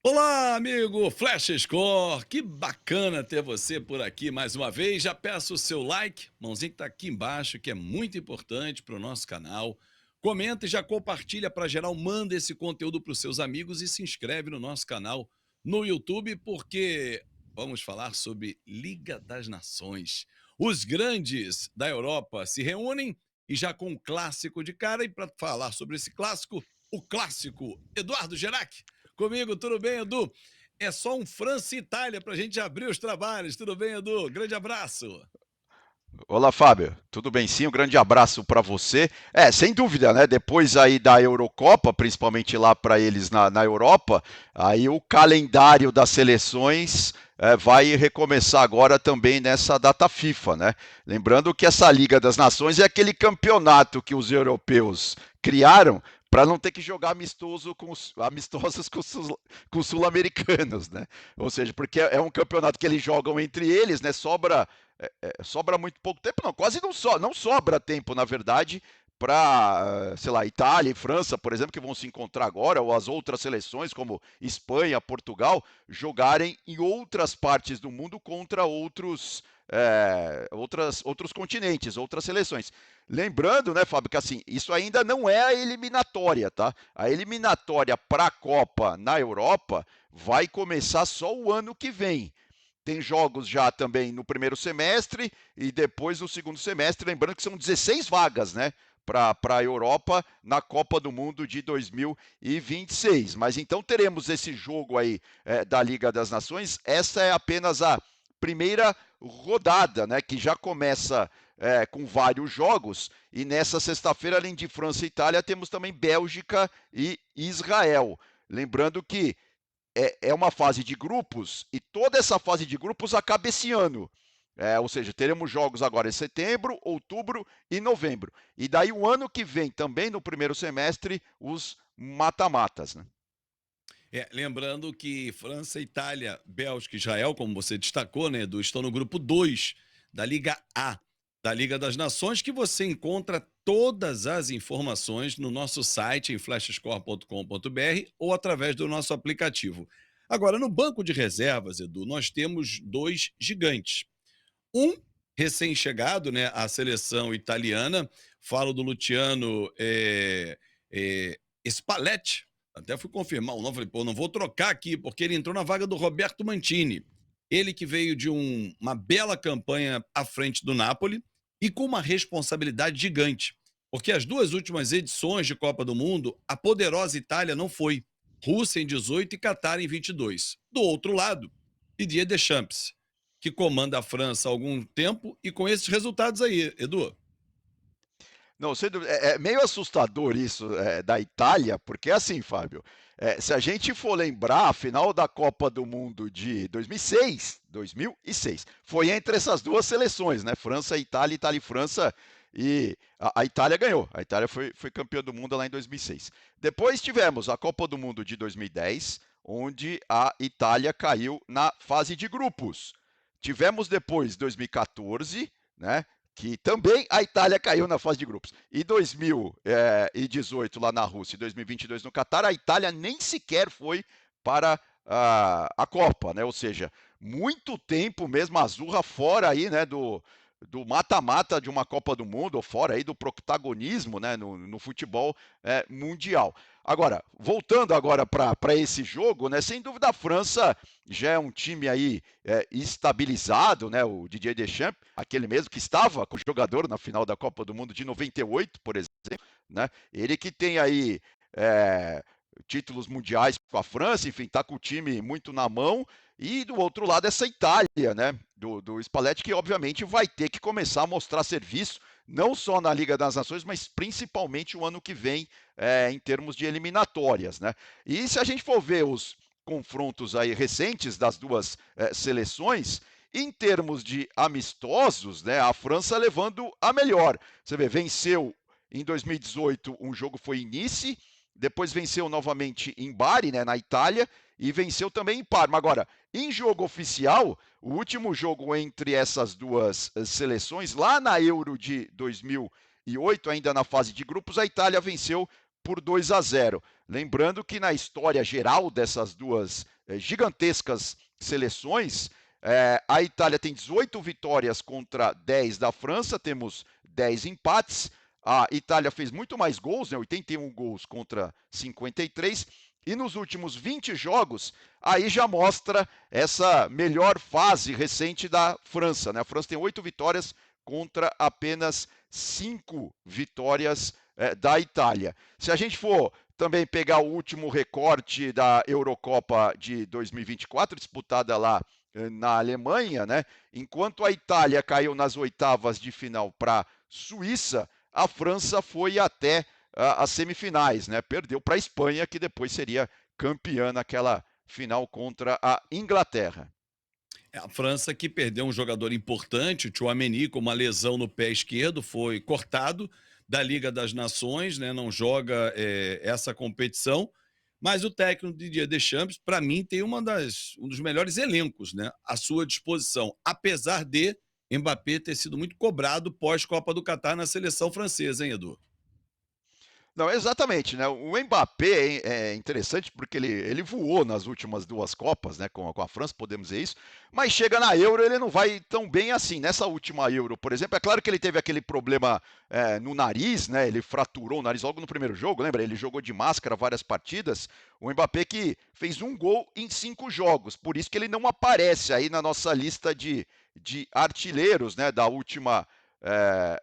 Olá, amigo Flash Score, que bacana ter você por aqui mais uma vez. Já peço o seu like, mãozinha que está aqui embaixo, que é muito importante para o nosso canal. Comenta e já compartilha para geral, manda esse conteúdo para os seus amigos e se inscreve no nosso canal no YouTube, porque vamos falar sobre Liga das Nações. Os grandes da Europa se reúnem e já com um clássico de cara, e para falar sobre esse clássico, o clássico Eduardo Gerac. Comigo, tudo bem, Edu? É só um França e Itália para a gente abrir os trabalhos. Tudo bem, Edu? Grande abraço. Olá, Fábio. Tudo bem? Sim, um grande abraço para você. Sem dúvida, né? Depois aí da Eurocopa, principalmente lá para eles na Europa, aí o calendário das seleções vai recomeçar agora também nessa data FIFA, né? Lembrando que essa Liga das Nações é aquele campeonato que os europeus criaram para não ter que jogar amistosos com os sul-americanos, né? Ou seja, porque é um campeonato que eles jogam entre eles, né? Sobra muito pouco tempo, não, quase não sobra tempo, na verdade, para, sei lá, Itália e França, por exemplo, que vão se encontrar agora, ou as outras seleções, como Espanha, Portugal, jogarem em outras partes do mundo contra outros continentes, outras seleções. Lembrando, né, Fábio, que assim, isso ainda não é a eliminatória, tá? A eliminatória para a Copa na Europa vai começar só o ano que vem. Tem jogos já também no primeiro semestre e depois no segundo semestre. Lembrando que são 16 vagas, né? Para a Europa na Copa do Mundo de 2026. Mas então teremos esse jogo aí da Liga das Nações. Essa é apenas a primeira rodada, né? Que já começa com vários jogos. E nessa sexta-feira, além de França e Itália, temos também Bélgica e Israel. Lembrando que é uma fase de grupos e toda essa fase de grupos acaba esse ano. Ou seja, teremos jogos agora em setembro, outubro e novembro. E daí o ano que vem, também no primeiro semestre, os mata-matas. Né? Lembrando que França, Itália, Bélgica e Israel, como você destacou, né, Edu, estão no grupo 2 da Liga A, da Liga das Nações, que você encontra todas as informações no nosso site, em flashscore.com.br, ou através do nosso aplicativo. Agora, no banco de reservas, Edu, nós temos dois gigantes. Um recém-chegado, né, à seleção italiana, falo do Luciano Spalletti, até fui confirmar o nome, falei, pô, não vou trocar aqui, porque ele entrou na vaga do Roberto Mantini. Ele que veio de uma bela campanha à frente do Napoli e com uma responsabilidade gigante. Porque as duas últimas edições de Copa do Mundo, a poderosa Itália não foi. Rússia em 18 e Catar em 22. Do outro lado, Didier Deschamps, que comanda a França há algum tempo e com esses resultados aí, Edu. Não, é meio assustador isso da Itália, porque assim, Fábio, se a gente for lembrar, a final da Copa do Mundo de 2006, foi entre essas duas seleções, né? França e Itália, Itália e França, e a Itália ganhou. A Itália foi campeã do mundo lá em 2006. Depois tivemos a Copa do Mundo de 2010, onde a Itália caiu na fase de grupos. Tivemos depois 2014, né? Que também a Itália caiu na fase de grupos. E 2018 lá na Rússia e 2022 no Catar, a Itália nem sequer foi para a Copa, né? Ou seja, muito tempo mesmo a Azurra fora aí, né, do mata-mata de uma Copa do Mundo, ou fora aí do protagonismo, né, no futebol mundial. Agora, voltando agora para esse jogo, né, sem dúvida a França já é um time aí estabilizado, né, o Didier Deschamps, aquele mesmo que estava com o jogador na final da Copa do Mundo de 98, por exemplo, né, ele que tem aí é, títulos mundiais com a França, enfim, está com o time muito na mão, e do outro lado essa Itália, né, do Spalletti, que obviamente vai ter que começar a mostrar serviço, não só na Liga das Nações, mas principalmente o ano que vem, em termos de eliminatórias, né? E se a gente for ver os confrontos aí recentes das duas seleções, em termos de amistosos, né, a França levando a melhor. Você vê, venceu em 2018 um jogo foi em Nice, depois venceu novamente em Bari, né, na Itália, e venceu também em Parma. Agora, em jogo oficial, o último jogo entre essas duas seleções, lá na Euro de 2008, ainda na fase de grupos, a Itália venceu por 2-0. Lembrando que na história geral dessas duas gigantescas seleções, a Itália tem 18 vitórias contra 10 da França, temos 10 empates. A Itália fez muito mais gols, né, 81 gols contra 53, e nos últimos 20 jogos, aí já mostra essa melhor fase recente da França, né? A França tem 8 vitórias contra apenas 5 vitórias da Itália. Se a gente for também pegar o último recorte da Eurocopa de 2024, disputada lá na Alemanha, né? Enquanto a Itália caiu nas oitavas de final para a Suíça, a França foi até as semifinais, né? Perdeu para a Espanha, que depois seria campeã naquela final contra a Inglaterra. É a França que perdeu um jogador importante, o Tchouaméni, com uma lesão no pé esquerdo, foi cortado da Liga das Nações, né? Não joga essa competição. Mas o técnico Didier Deschamps, para mim, tem um dos melhores elencos, né, à sua disposição, apesar de Mbappé ter sido muito cobrado pós-Copa do Catar na seleção francesa, hein, Edu? Não, exatamente, né? O Mbappé é interessante porque ele voou nas últimas duas Copas, né? Com a França, podemos dizer isso, mas chega na Euro ele não vai tão bem assim. Nessa última Euro, por exemplo, é claro que ele teve aquele problema no nariz, né? Ele fraturou o nariz logo no primeiro jogo, lembra? Ele jogou de máscara várias partidas. O Mbappé que fez um gol em 5 jogos, por isso que ele não aparece aí na nossa lista de artilheiros, né? Da última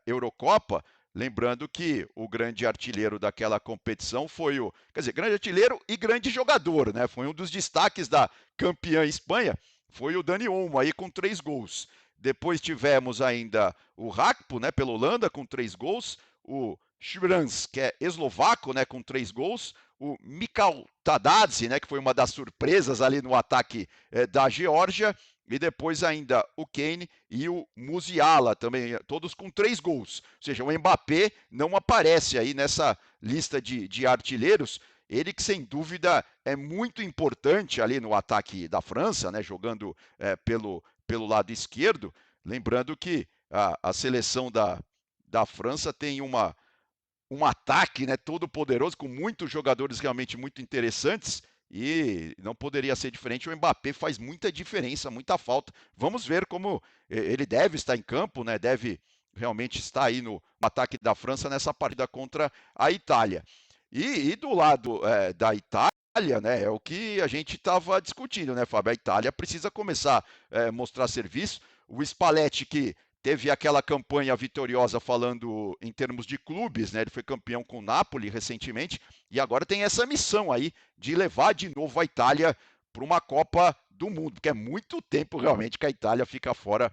Eurocopa. Lembrando que o grande artilheiro daquela competição foi quer dizer, grande artilheiro e grande jogador, né? Foi um dos destaques da campeã Espanha, foi o Dani Olmo aí com 3 gols. Depois tivemos ainda o Rakpo, né, pela Holanda com 3 gols, o Švrans, que é eslovaco, né, com 3 gols, o Mikal Tadadze, né, que foi uma das surpresas ali no ataque da Geórgia, e depois ainda o Kane e o Musiala também, todos com 3 gols. Ou seja, o Mbappé não aparece aí nessa lista de artilheiros. Ele que sem dúvida é muito importante ali no ataque da França, né, jogando pelo lado esquerdo. Lembrando que a seleção da França tem um ataque, né, todo poderoso, com muitos jogadores realmente muito interessantes, e não poderia ser diferente. O Mbappé faz muita diferença, muita falta. Vamos ver como ele deve estar em campo, né, deve realmente estar aí no ataque da França nessa partida contra a Itália. E do lado da Itália, né, é o que a gente estava discutindo, né, Fábio? A Itália precisa começar a mostrar serviço. O Spalletti, que teve aquela campanha vitoriosa falando em termos de clubes, né? Ele foi campeão com o Napoli recentemente e agora tem essa missão aí de levar de novo a Itália para uma Copa do Mundo, porque é muito tempo realmente que a Itália fica fora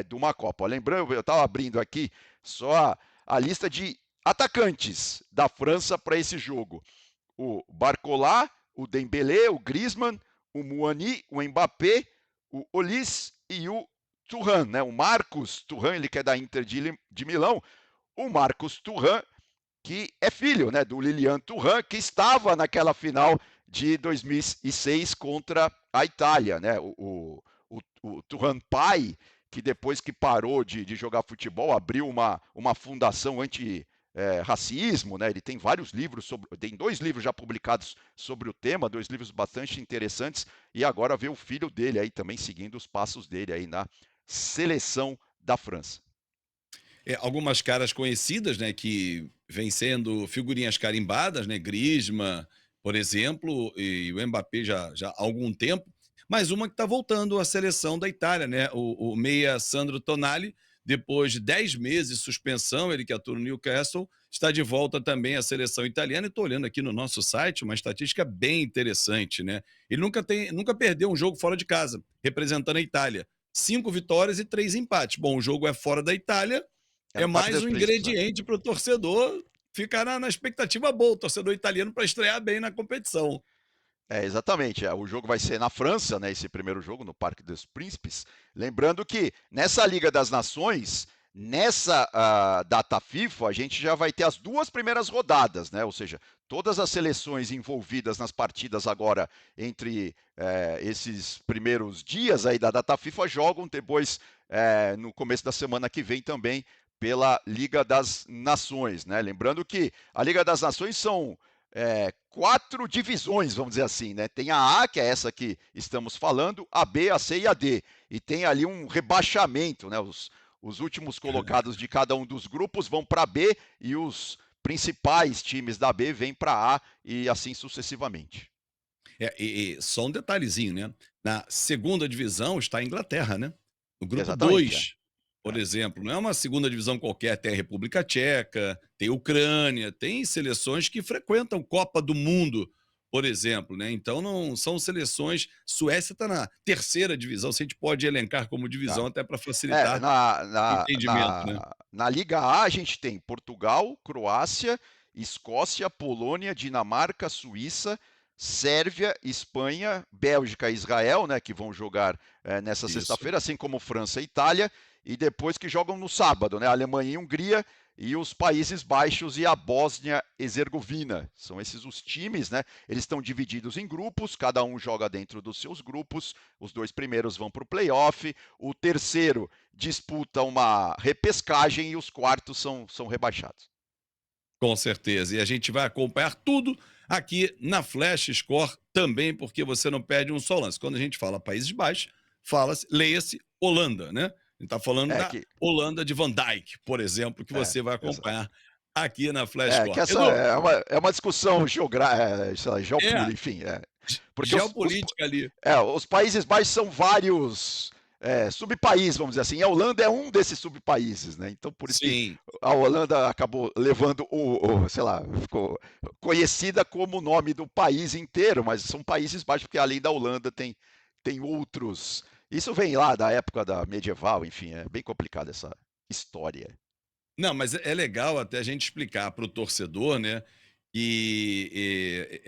de uma Copa. Lembrando, eu estava abrindo aqui só a lista de atacantes da França para esse jogo: o Barcola, o Dembélé, o Griezmann, o Muani, o Mbappé, o Olise e o Thuram, né? O Marcos Thuram, ele que é da Inter de Milão. O Marcos Thuram, que é filho, né, do Lilian Thuram, que estava naquela final de 2006 contra a Itália, né? O Thuram pai, que depois que parou de jogar futebol, abriu uma fundação anti-racismo, né? Ele tem vários livros tem 2 livros já publicados sobre o tema, 2 livros bastante interessantes, e agora vê o filho dele aí também seguindo os passos dele aí na seleção da França. Algumas caras conhecidas, né, que vêm sendo figurinhas carimbadas, né, Griezmann, por exemplo, e o Mbappé já há algum tempo, mas uma que está voltando à seleção da Itália, né, o meia Sandro Tonali, depois de 10 meses de suspensão, ele que atua no Newcastle, está de volta também à seleção italiana, e estou olhando aqui no nosso site uma estatística bem interessante, né, ele nunca perdeu um jogo fora de casa, representando a Itália, 5 vitórias e 3 empates. Bom, o jogo é fora da Itália, É é no Parque mais dos um Príncipes, né? ingrediente para o torcedor ficar na expectativa boa, o torcedor italiano para estrear bem na competição. Exatamente. O jogo vai ser na França, né? Esse primeiro jogo no Parque dos Príncipes. Lembrando que nessa Liga das Nações, nessa data FIFA, a gente já vai ter as 2 primeiras rodadas, né? Ou seja, todas as seleções envolvidas nas partidas agora entre esses primeiros dias aí da data FIFA jogam depois no começo da semana que vem também pela Liga das Nações, né? Lembrando que a Liga das Nações são 4 divisões, vamos dizer assim, né? Tem a A, que é essa que estamos falando, a B, a C e a D. E tem ali um rebaixamento, né? Os últimos colocados de cada um dos grupos vão para a B e os principais times da B vêm para A e assim sucessivamente. E só um detalhezinho, né? Na segunda divisão está a Inglaterra, né? No grupo Exatamente, é. 2, por É. exemplo, não é uma segunda divisão qualquer, tem a República Tcheca, tem a Ucrânia, tem seleções que frequentam Copa do Mundo, por exemplo, né? Então não são seleções. Suécia está na terceira divisão, se a gente pode elencar como divisão Tá. até para É, facilitar na o na entendimento, né? na na Liga A, a gente tem Portugal, Croácia, Escócia, Polônia, Dinamarca, Suíça, Sérvia, Espanha, Bélgica e Israel, né, que vão jogar, nessa Isso. sexta-feira, assim como França e Itália, e depois que jogam no sábado, né, Alemanha e Hungria, e os Países Baixos e a Bósnia-Herzegovina. São esses os times, né, eles estão divididos em grupos, cada um joga dentro dos seus grupos, os 2 primeiros vão para o play-off, o terceiro disputa uma repescagem e os quartos são rebaixados. Com certeza. E a gente vai acompanhar tudo aqui na Flash Score também, porque você não perde um só lance. Quando a gente fala Países Baixos, fala-se, leia-se Holanda, né? A gente está falando É da que Holanda de Van Dijk, por exemplo, que é, você vai exato. acompanhar aqui na Flash É que Score. essa Edu, é uma discussão sei lá, é, geopolítica, enfim, porque geopolítica ali. os Países Baixos são vários subpaíses, vamos dizer assim. E a Holanda é um desses subpaíses, né? Então por isso que Sim. a Holanda acabou levando sei lá, ficou conhecida como o nome do país inteiro, mas são Países Baixos porque além da Holanda tem outros. Isso vem lá da época da medieval, enfim, é bem complicada essa história. Não, mas é legal até a gente explicar para o torcedor, né,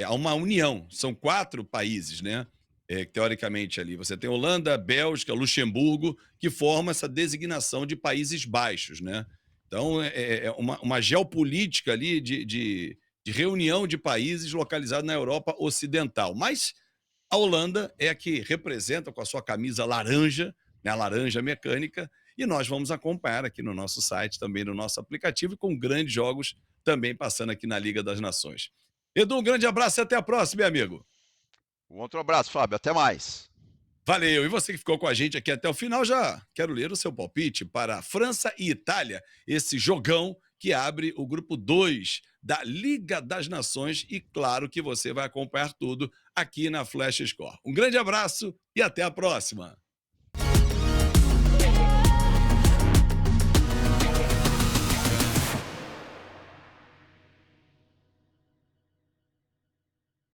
há uma união, são 4 países, né, que teoricamente ali você tem Holanda, Bélgica, Luxemburgo, que formam essa designação de Países Baixos, né. Então é uma geopolítica ali de reunião de países localizados na Europa Ocidental. Mas a Holanda é a que representa com a sua camisa laranja, né, a laranja mecânica, e nós vamos acompanhar aqui no nosso site, também no nosso aplicativo, e com grandes jogos também passando aqui na Liga das Nações. Edu, um grande abraço e até a próxima, meu amigo. Um outro abraço, Fábio. Até mais. Valeu. E você que ficou com a gente aqui até o final, já quero ler o seu palpite para França e Itália, esse jogão que abre o grupo 2 da Liga das Nações. E claro que você vai acompanhar tudo aqui na Flash Score. Um grande abraço e até a próxima.